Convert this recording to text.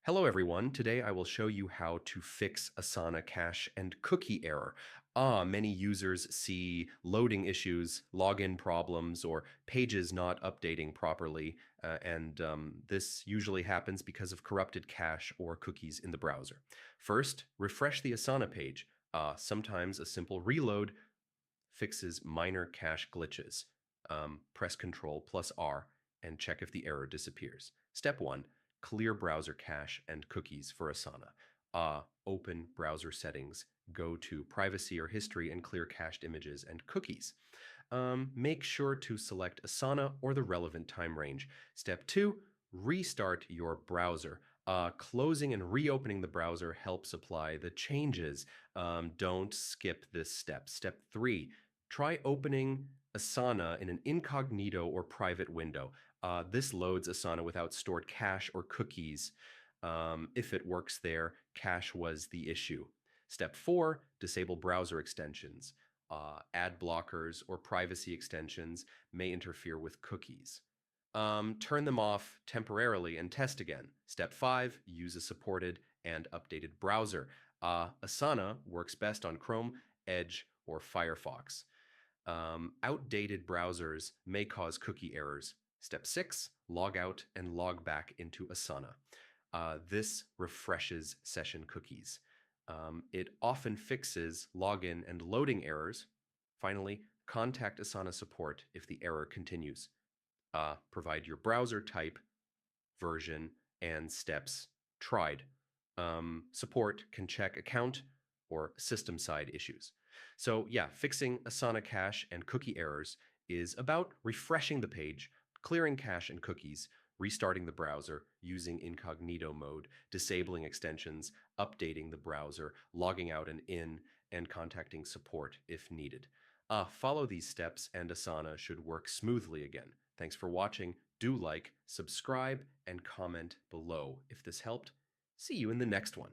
Hello everyone. Today I will show you how to fix Asana cache and cookie error. Many users see loading issues, login problems, or pages not updating properly, and this usually happens because of corrupted cache or cookies in the browser. First, refresh the Asana page. Sometimes a simple reload fixes minor cache glitches. Press Ctrl plus R and check if the error disappears. Step 1. Clear browser cache and cookies for Asana. Open browser settings, go to privacy or history and clear cached images and cookies. Make sure to select Asana or the relevant time range. Step 2. Restart your browser. Closing and reopening the browser helps apply the changes. Don't skip this step. Step 3. Try opening Asana in an incognito or private window. This loads Asana without stored cache or cookies. If it works there, cache was the issue. Step 4, disable browser extensions. Ad blockers or privacy extensions may interfere with cookies. Turn them off temporarily and test again. Step 5, use a supported and updated browser. Asana works best on Chrome, Edge, or Firefox. Outdated browsers may cause cookie errors. Step 6, log out and log back into Asana. This refreshes session cookies. It often fixes login and loading errors. Finally, contact Asana support if the error continues. Provide your browser type, version, and steps tried. Support can check account or system side issues. So yeah, fixing Asana cache and cookie errors is about refreshing the page, clearing cache and cookies, restarting the browser, using incognito mode, disabling extensions, updating the browser, logging out and in, and contacting support if needed. Follow these steps and Asana should work smoothly again. Thanks for watching. Do like, subscribe, and comment below if this helped. See you in the next one.